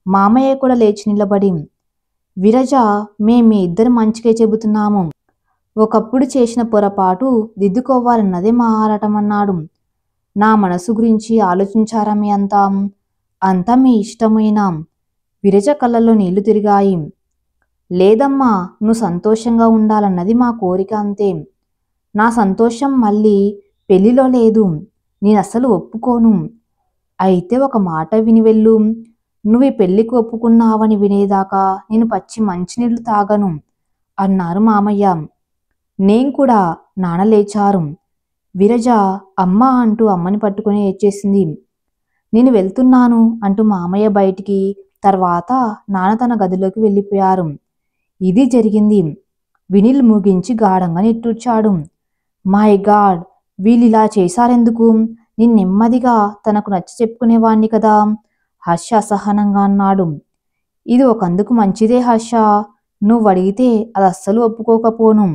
మామయ్య కూడా లేచి నిలబడి, విరజ, మీ ఇద్దరు మంచికే చెబుతున్నాము. ఒకప్పుడు చేసిన పొరపాటు దిద్దుకోవాలన్నదే మా ఆరాటం అన్నాడు. నా మనసు గురించి ఆలోచించారా మీ అంతా మీ ఇష్టమైన. విరజ కళ్ళల్లో నీళ్లు తిరిగాయి. లేదమ్మా, నువ్వు సంతోషంగా ఉండాలన్నది మా కోరిక అంతే. నా సంతోషం మళ్ళీ పెళ్లిలో లేదు. నేనసలు ఒప్పుకోను. అయితే ఒక మాట విని వెళ్ళు. నువ్వు ఈ పెళ్లికి ఒప్పుకున్నావని వినేదాకా నేను పచ్చి మంచినీళ్లు తాగను అన్నారు మామయ్య. నేను కూడా. నాన్న లేచారు. విరజ, అమ్మా అంటూ అమ్మని పట్టుకుని ఏడ్చేసింది. నేను వెళ్తున్నాను అంటూ మామయ్య బయటికి, తర్వాత నాన్న తన గదిలోకి వెళ్ళిపోయారు. ఇది జరిగింది. వినిల్ ముగించి గాఢంగా నిట్టూర్చాడు. మై గాడ్, వీళ్ళిలా చేశారెందుకు? నేను నెమ్మదిగా తనకు నచ్చ చెప్పుకునేవాణ్ణి కదా. హర్ష అసహనంగా అన్నాడు. ఇది ఒకందుకు మంచిదే హర్ష. నువ్వు అడిగితే అది అస్సలు ఒప్పుకోకపోను.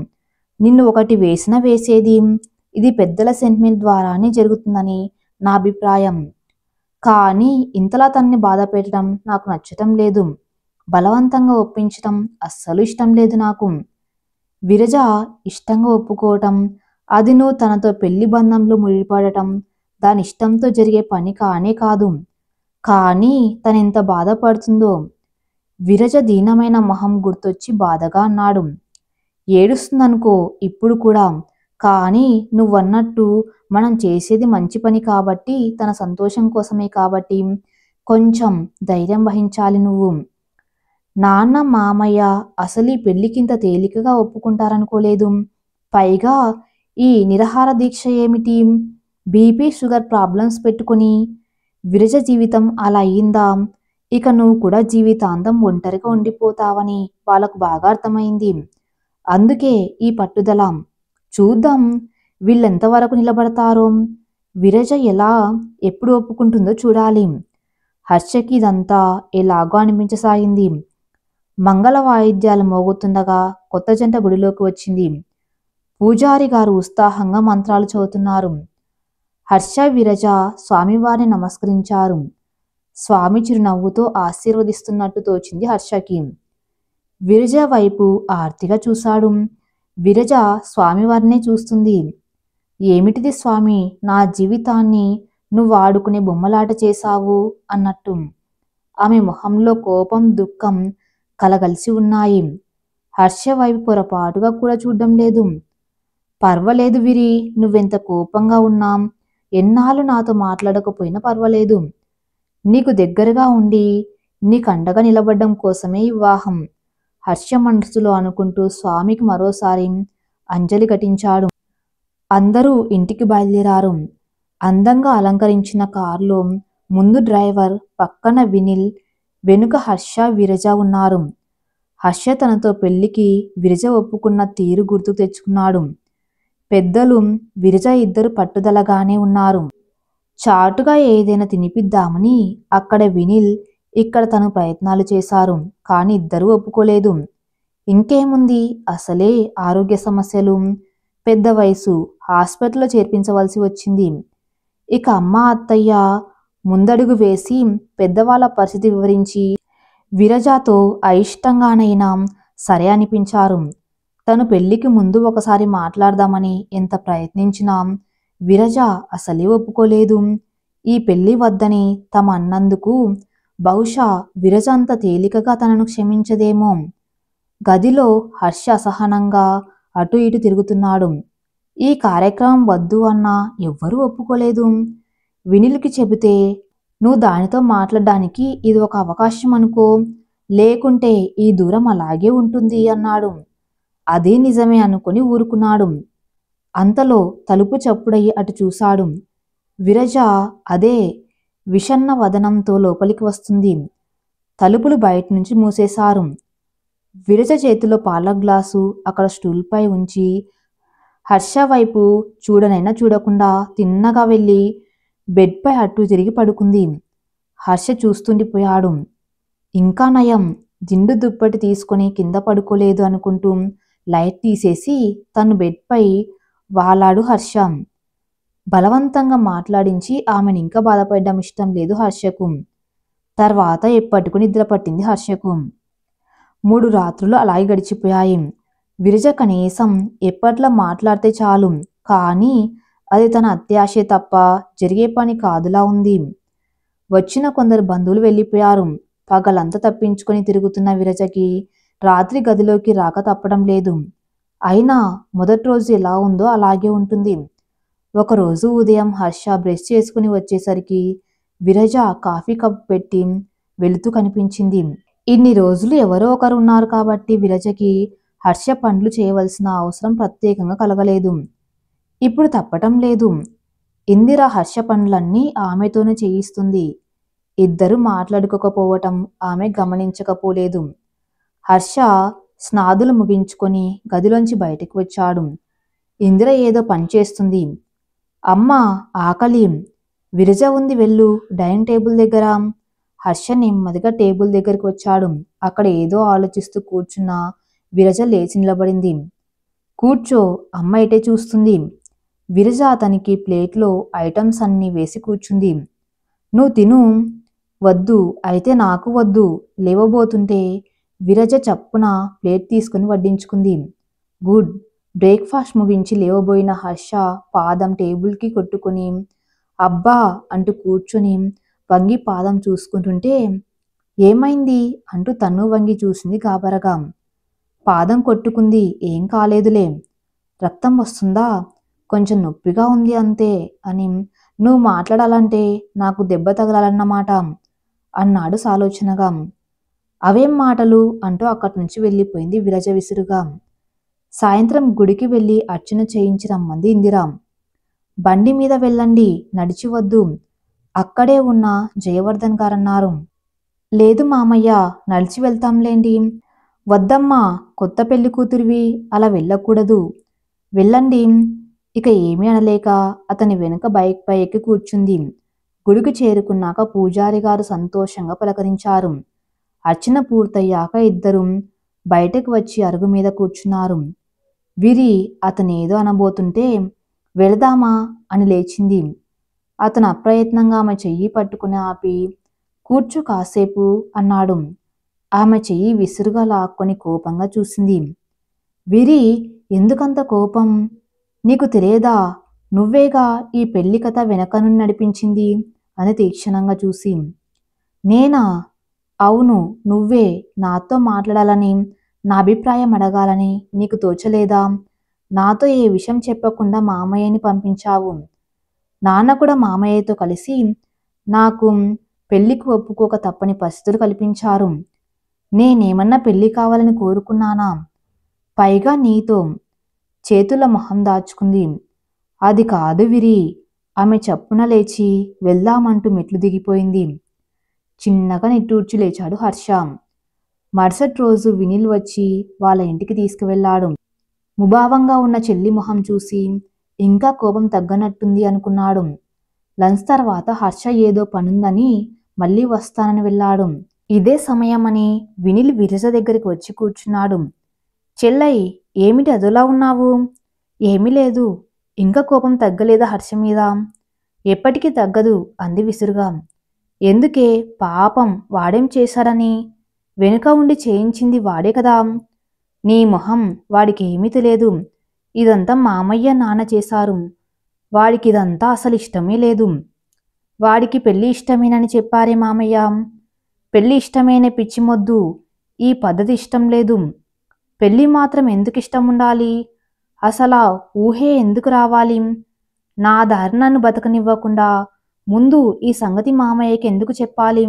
నిన్ను ఒకటి వేసినా వేసేది. ఇది పెద్దల సెంటిమెంట్ ద్వారానే జరుగుతుందని నా అభిప్రాయం. కానీ ఇంతలా తనని బాధ పెట్టడం నాకు నచ్చటం లేదు. బలవంతంగా ఒప్పించటం అస్సలు ఇష్టం లేదు నాకు. విరజ ఇష్టంగా ఒప్పుకోవటం, అది నువ్వు తనతో పెళ్లి బంధంలో ముడిపడటం దాని ఇష్టంతో జరిగే పని కానే కాదు. కానీ తనెంత బాధపడుతుందో. విరజ దీనమైన మొహం గుర్తొచ్చి బాధగా అన్నాడు. ఏడుస్తుందనుకో ఇప్పుడు కూడా. కానీ నువ్వన్నట్టు మనం చేసేది మంచి పని కాబట్టి, తన సంతోషం కోసమే కాబట్టి కొంచెం ధైర్యం వహించాలి నువ్వు. నాన్న, మామయ్య అసలు ఈ పెళ్లికింత తేలికగా ఒప్పుకుంటారనుకోలేదు. పైగా ఈ నిరాహార దీక్ష ఏమిటి? బీపీ షుగర్ ప్రాబ్లమ్స్ పెట్టుకుని. విరజ జీవితం అలా అయిందా? ఇక నువ్వు కూడా జీవితాంతం ఒంటరిగా ఉండిపోతావని వాళ్ళకు బాగా అర్థమైంది. అందుకే ఈ పట్టుదల. చూద్దాం వీళ్ళెంతవరకు నిలబడతారో. విరజ ఎప్పుడు ఒప్పుకుంటుందో చూడాలి. హర్షకి ఇదంతా ఎలాగో అనిపించసాగింది. మంగళ వాయిద్యాలు మోగుతుండగా కొత్త జంట గుడిలోకి వచ్చింది. పూజారి గారు ఉత్సాహంగా మంత్రాలు చదువుతున్నారు. హర్ష, విరజ స్వామివారిని నమస్కరించారు. స్వామి చిరునవ్వుతో ఆశీర్వదిస్తున్నట్టు తోచింది హర్షకి. విరజ వైపు ఆర్తిగా చూశాడు. విరజ స్వామివారినే చూస్తుంది. ఏమిటిది స్వామి, నా జీవితాన్ని నువ్వు ఆడుకునే బొమ్మలాట చేశావు అన్నట్టు. ఆమె మొహంలో కోపం, దుఃఖం కలగలిసి ఉన్నాయి. హర్ష వైపు పొరపాటుగా కూడా చూడడం లేదు. పర్వాలేదు విరి, నువ్వెంత కోపంగా ఉన్నా, ఎన్నాళ్ళు నాతో మాట్లాడకపోయినా పర్వాలేదు. నీకు దగ్గరగా ఉండి నీకు అండగా నిలబడ్డం కోసమే ఈ వివాహం. హర్ష మనసులో అనుకుంటూ స్వామికి మరోసారి అంజలి ఘటించాడు. అందరూ ఇంటికి బయలుదేరారు. అందంగా అలంకరించిన కారులో ముందు డ్రైవర్, పక్కన వినిల్, వెనుక హర్ష, విరజ ఉన్నారు. హర్ష తనతో పెళ్లికి విరజ ఒప్పుకున్న తీరు గుర్తు తెచ్చుకున్నాడు. పెద్దలు విరజ ఇద్దరు పట్టుదలగానే ఉన్నారు. చాటుగా ఏదైనా తినిపిద్దామని అక్కడ వినిల్, ఇక్కడ తను ప్రయత్నాలు చేశారు. కానీ ఇద్దరూ ఒప్పుకోలేదు. ఇంకేముంది, అసలే ఆరోగ్య సమస్యలు, పెద్ద వయసు, హాస్పిటల్లో చేర్పించవలసి వచ్చింది. ఇక అమ్మ, అత్తయ్య ముందడుగు వేసి పెద్దవాళ్ళ పరిస్థితి వివరించి విరజాతో అయిష్టంగానైనా సరే అనిపించారు. తను పెళ్లికి ముందు ఒకసారి మాట్లాడదామని ఎంత ప్రయత్నించినా విరజ అసలే ఒప్పుకోలేదు. ఈ పెళ్లి వద్దని తమ అన్నందుకు బహుశా విరజ అంత తేలికగా తనను క్షమించదేమో. గదిలో హర్ష అసహనంగా అటు ఇటు తిరుగుతున్నాడు. ఈ కార్యక్రమం వద్దు అన్నా ఎవ్వరూ ఒప్పుకోలేదు. వినిల్కి చెబితే, నువ్వు దానితో మాట్లాడడానికి ఇది ఒక అవకాశం అనుకో, లేకుంటే ఈ దూరం అలాగే ఉంటుంది అన్నాడు. అదే నిజమే అనుకుని ఊరుకున్నాడు. అంతలో తలుపు చప్పుడయ్యి అటు చూశాడు. విరజ అదే విషన్న వదనంతో లోపలికి వస్తుంది. తలుపులు బయట నుంచి మూసేశారు. విరజ చేతిలో పాల గ్లాసు అక్కడ స్టూల్పై ఉంచి హర్ష వైపు చూడనైనా చూడకుండా తిన్నగా వెళ్ళి బెడ్పై అటు తిరిగి పడుకుంది. హర్ష చూస్తుండిపోయాడు. ఇంకా నయం, దిండు దుప్పటి తీసుకొని కింద పడుకోలేదు అనుకుంటూ లైట్ తీసేసి తను బెడ్పై వాలాడు హర్ష. బలవంతంగా మాట్లాడించి ఆమెను ఇంకా బాధపడడం ఇష్టం లేదు హర్షకు. తర్వాత ఎప్పటికూ నిద్ర పట్టింది హర్షకు. 3 రాత్రులు అలాగే గడిచిపోయాయి. విరజ కనీసం ఎప్పట్లా మాట్లాడితే చాలు, కానీ అది తన అత్యాశే తప్ప జరిగే పని కాదులా ఉంది. వచ్చిన కొందరు బంధువులు వెళ్ళిపోయారు. పగలంతా తప్పించుకొని తిరుగుతున్న విరజకి రాత్రి గదిలోకి రాక తప్పడం లేదు. అయినా మొదటి రోజు ఎలా ఉందో అలాగే ఉంటుంది. ఒకరోజు ఉదయం హర్ష బ్రష్ చేసుకుని వచ్చేసరికి విరజ కాఫీ కప్ పెట్టి వెళుతూ కనిపించింది. ఇన్ని రోజులు ఎవరో ఒకరు ఉన్నారు కాబట్టి విరజకి హర్ష పనులు చేయవలసిన అవసరం ప్రత్యేకంగా కలగలేదు. ఇప్పుడు తప్పటం లేదు. ఇందిర హర్ష పనులన్నీ ఆమెతోనే చేయిస్తుంది. ఇద్దరు మాట్లాడుకోకపోవటం ఆమె గమనించకపోలేదు. హర్ష స్నాదులు ముగించుకొని గదిలోంచి బయటకు వచ్చాడు. ఇందిర ఏదో పని చేస్తుంది. అమ్మ, ఆకలి, విరజ ఉంది, వెళ్ళు డైనింగ్ టేబుల్ దగ్గర. హర్ష నెమ్మదిగా టేబుల్ దగ్గరికి వచ్చాడు. అక్కడ ఏదో ఆలోచిస్తూ కూర్చున్న విరజ లేచి నిలబడింది. కూర్చో, అమ్మ ఇటే చూస్తుంది. విరజ అతనికి ప్లేట్లో ఐటమ్స్ అన్నీ వేసి కూర్చుంది. నువ్వు తిను. వద్దు, అయితే నాకు వద్దు. లేవబోతుంటే విరజ చప్పున ప్లేట్ తీసుకుని వడ్డించుకుంది. గుడ్. బ్రేక్ఫాస్ట్ ముగించి లేవబోయిన హర్ష పాదం టేబుల్కి కొట్టుకుని అబ్బా అంటూ కూర్చొని వంగి పాదం చూసుకుంటుంటే ఏమైంది అంటూ తను వంగి చూసింది గాబరగా. పాదం కొట్టుకుంది, ఏం కాలేదులే. రక్తం వస్తుందా? కొంచెం నొప్పిగా ఉంది అంతే అని. నువ్వు మాట్లాడాలంటే నాకు దెబ్బ తగలాలన్నమాట అన్నాడు సాలోచనగా. అవేం మాటలు అంటూ అక్కడి నుంచి వెళ్ళిపోయింది విరజ విసురుగా. సాయంత్రం గుడికి వెళ్ళి అర్చన చేయించి రమ్మంది ఇందిరా. బండి మీద వెళ్ళండి, నడిచి వద్దు, అక్కడే ఉన్న జయవర్ధన్ గారన్నారు. లేదు మామయ్య, నడిచి వెళ్తాంలేండి. వద్దమ్మా, కొత్త పెళ్లి కూతురివి, అలా వెళ్ళకూడదు. వెళ్ళండి. ఇక ఏమీ అనలేక అతని వెనుక బైక్ పై ఎక్కి కూర్చుంది. గుడికి చేరుకున్నాక పూజారి గారు సంతోషంగా పలకరించారు. అర్చన పూర్తయ్యాక ఇద్దరు బయటకు వచ్చి అరుగు మీద కూర్చున్నారు. విరి అతనేదో అనబోతుంటే వెళదామా అని లేచింది. అతను అప్రయత్నంగా ఆమె చెయ్యి పట్టుకుని ఆపి కూర్చో కాసేపు అన్నాడు. ఆమె చెయ్యి విసురుగా లాక్కొని కోపంగా చూసింది. విరి, ఎందుకంత కోపం? నీకు తెలియదా? నువ్వేగా ఈ పెళ్లి కథ వెనక నుండి నడిపించింది అని తీక్షణంగా చూసి. నేనా? అవును, నువ్వే. నాతో మాట్లాడాలని, నా అభిప్రాయం అడగాలని నీకు తోచలేదా? నాతో ఏ విషయం చెప్పకుండా మామయ్యని పంపించావు. నాన్న కూడా మామయ్యతో కలిసి నాకు పెళ్లికి ఒప్పుకోక తప్పని పరిస్థితులు కల్పించారు. నేనేమన్నా పెళ్లి కావాలని కోరుకున్నానా? పైగా నీతో. చేతుల మొహం దాచుకుంది. అది కాదు విరి. ఆమె చప్పున లేచి వెళ్దామంటూ మెట్లు దిగిపోయింది. చిన్నగా నిట్టూర్చి లేచాడు హర్ష. మరుసటి రోజు వినిల్ వచ్చి వాళ్ళ ఇంటికి తీసుకువెళ్ళాడు. ముభావంగా ఉన్న చెల్లి మొహం చూసి ఇంకా కోపం తగ్గనట్టుంది అనుకున్నాడు. లంచ్ తర్వాత హర్ష ఏదో పనుందని మళ్ళీ వస్తానని వెళ్ళాడు. ఇదే సమయమని వినిల్ విరజ దగ్గరికి వచ్చి కూర్చున్నాడు. చెల్లై, ఏమిటి అదోలా ఉన్నావు? ఏమీ లేదు. ఇంకా కోపం తగ్గలేదా హర్ష మీద? ఎప్పటికీ తగ్గదు అంది విసురుగా. ఎందుకే? పాపం, వాడేం చేశాడని? వెనుక ఉండి చేయించింది వాడే కదా. నీ మొహం, వాడికి ఏమీ తెలియదు. ఇదంతా మామయ్య నాన్న చేశారు. వాడికి ఇదంతా అసలు ఇష్టమే లేదు. వాడికి పెళ్లి ఇష్టమేనని చెప్పారే మామయ్య. పెళ్లి ఇష్టమైన పిచ్చి మొద్దు. ఈ పద్ధతి ఇష్టం లేదు. పెళ్లి మాత్రం ఎందుకు ఇష్టం ఉండాలి? అసలా ఊహే ఎందుకు రావాలి? నా దారి నన్ను బతకనివ్వకుండా ముందు ఈ సంగతి మామయ్యకి ఎందుకు చెప్పాలి?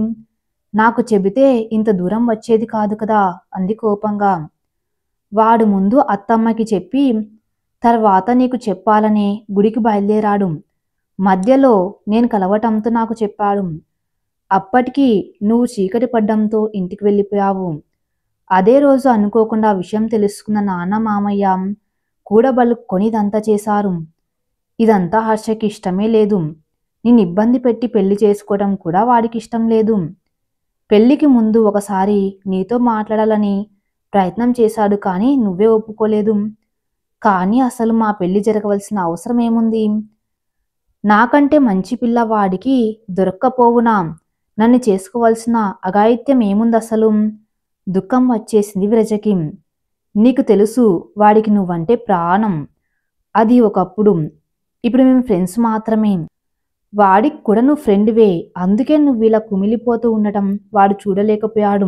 నాకు చెబితే ఇంత దూరం వచ్చేది కాదు కదా అంది కోపంగా. వాడు ముందు అత్తమ్మకి చెప్పి తర్వాత నీకు చెప్పాలనే గుడికి బయలుదేరాడు. మధ్యలో నేను కలవటంతో నాకు చెప్పాడు. అప్పటికి నువ్వు చీకటి పడ్డంతో ఇంటికి వెళ్ళిపోయావు. అదే రోజు అనుకోకుండా విషయం తెలుసుకున్న నాన్న మామయ్య కూడబలుక్కొని ఇదంతా చేశారు. ఇదంతా హర్షకి ఇష్టమే లేదు. నిన్ను ఇబ్బంది పెట్టి పెళ్లి చేసుకోవడం కూడా వాడికి ఇష్టం లేదు. పెళ్లికి ముందు ఒకసారి నీతో మాట్లాడాలని ప్రయత్నం చేశాడు, కానీ నువ్వే ఒప్పుకోలేదు. కానీ అసలు మా పెళ్లి జరగవలసిన అవసరం ఏముంది? నాకంటే మంచి పిల్లవాడికి దొరక్కపోవునా? నన్ను చేసుకోవలసిన అఘాయిత్యం ఏముంది అసలు? దుఃఖం వచ్చేసింది విరజకి. నీకు తెలుసు వాడికి నువ్వంటే ప్రాణం. అది ఒకప్పుడు. ఇప్పుడు మేము ఫ్రెండ్స్ మాత్రమే. వాడికి కూడా నువ్వు ఫ్రెండ్వే. అందుకే నువ్వు ఇలా కుమిలిపోతూ ఉండటం వాడు చూడలేకపోయాడు.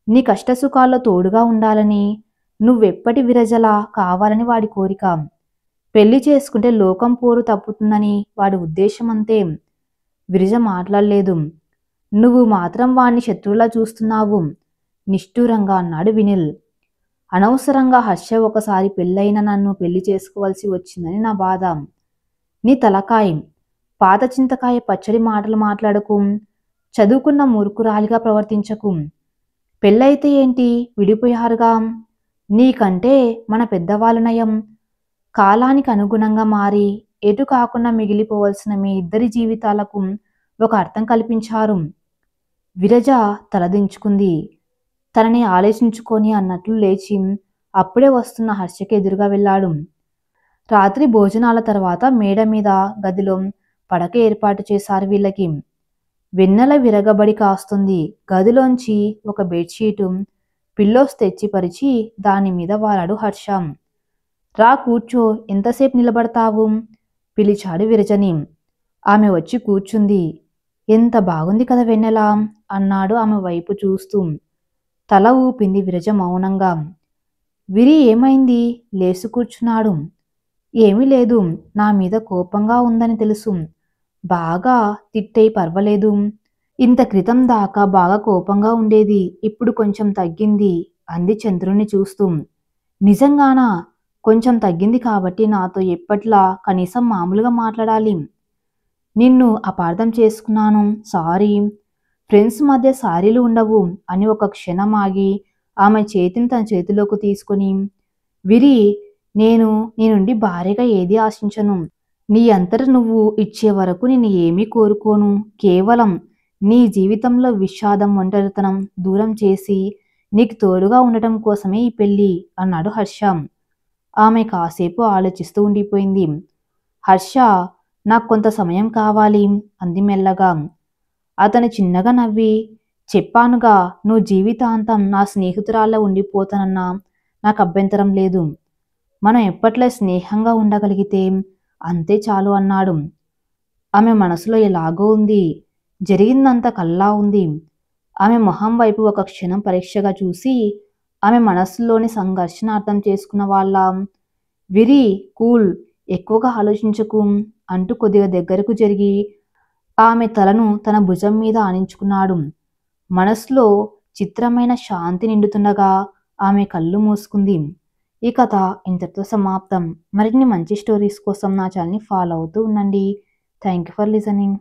నీ కష్టసుఖాల్లో తోడుగా ఉండాలని, నువ్వెప్పటి విరజలా కావాలని వాడి కోరిక. పెళ్లి చేసుకుంటే లోకం పోరు తప్పుతుందని వాడి ఉద్దేశం అంతే. విరజ మాట్లాడలేదు. నువ్వు మాత్రం వాణ్ణి శత్రువులా చూస్తున్నావు నిష్ఠూరంగా అన్నాడు వినిల్. అనవసరంగా హర్ష ఒకసారి పెళ్ళైన నన్ను పెళ్లి చేసుకోవాల్సి వచ్చిందని నా బాధ. నీ తలకాయ. పాత చింతకాయ పచ్చడి మాటలు మాట్లాడకు. చదువుకున్న మూర్ఖురాలిగా ప్రవర్తించకు. పెళ్ళైతే ఏంటి, విడిపోయారుగా. నీకంటే మన పెద్దవాళ్ళ నయం. కాలానికి అనుగుణంగా మారి ఎటు కాకుండా మిగిలిపోవలసిన మీ ఇద్దరి జీవితాలకు ఒక అర్థం కల్పించారు. విరజ తలదించుకుంది. తనని ఆలోచించుకొని అన్నట్లు లేచి అప్పుడే వస్తున్న హర్షకి ఎదురుగా వెళ్ళాడు. రాత్రి భోజనాల తర్వాత మేడ మీద గదిలో పడక ఏర్పాటు చేశారు వీళ్ళకి. వెన్నెల విరగబడి కాస్తుంది. గదిలోంచి ఒక బెడ్షీటు, పిల్లోస్ తెచ్చి పరిచి దాని మీద వాలాడు హర్ష. రా కూర్చో, ఎంతసేపు నిలబడతావు? పిలిచాడు విరజని. ఆమె వచ్చి కూర్చుంది. ఎంత బాగుంది కదా వెన్నెల అన్నాడు ఆమె వైపు చూస్తూ. తల ఊపింది విరజ మౌనంగా. విరి, ఏమైంది? లేసు కూర్చున్నాడు. ఏమీ లేదు. నా మీద కోపంగా ఉందని తెలుసు. బాగా తిట్టేయి, పర్వాలేదు. ఇంత క్రితం దాకా బాగా కోపంగా ఉండేది, ఇప్పుడు కొంచెం తగ్గింది అంది చంద్రుణ్ణి చూస్తూ. నిజంగానా? కొంచెం తగ్గింది కాబట్టి నాతో ఎప్పట్లా కనీసం మామూలుగా మాట్లాడాలి. నిన్ను అపార్థం చేసుకున్నాను, సారీ. ఫ్రెండ్స్ మధ్య సారీలు ఉండవు అని ఒక క్షణం ఆగి ఆమె చేతిని తన చేతిలోకి తీసుకొని, విరి, నేను నీ నుండి భారీగా ఏది ఆశించను. నీ అంతట నువ్వు ఇచ్చే వరకు నేను ఏమీ కోరుకోను. కేవలం నీ జీవితంలో విషాదం, ఒంటరితనం దూరం చేసి నీకు తోడుగా ఉండటం కోసమే ఈ పెళ్లి అన్నాడు హర్ష. ఆమె కాసేపు ఆలోచిస్తూ ఉండిపోయింది. హర్ష, నాకు కొంత సమయం కావాలి అంది మెల్లగా. అతను చిన్నగా నవ్వి, చెప్పానుగా నువ్వు జీవితాంతం నా స్నేహితురాల్లా ఉండిపోతానన్నా నాకు అభ్యంతరం లేదు. మనం ఎప్పట్లా స్నేహంగా ఉండగలిగితే అంతే చాలు అన్నాడు. ఆమె మనసులో ఎలాగో ఉంది. జరిగిందంతా కల్లా ఉంది. ఆమె మొహం వైపు ఒక క్షణం పరీక్షగా చూసి ఆమె మనస్సులోని సంఘర్షణ అర్థం చేసుకున్న వాళ్ళ, వెరీ కూల్, ఎక్కువగా ఆలోచించకు అంటూ కొద్దిగా దగ్గరకు జరిగి ఆమె తలను తన భుజం మీద ఆనించుకున్నాడు. మనసులో చిత్రమైన శాంతి నిండుతుండగా ఆమె కళ్ళు మూసుకుంది. ఈ కథ ఇంతటితో సమాప్తం. మరిన్ని మంచి స్టోరీస్ కోసం నా ఛానల్ని ఫాలో అవుతూ ఉండండి. Thank you for listening.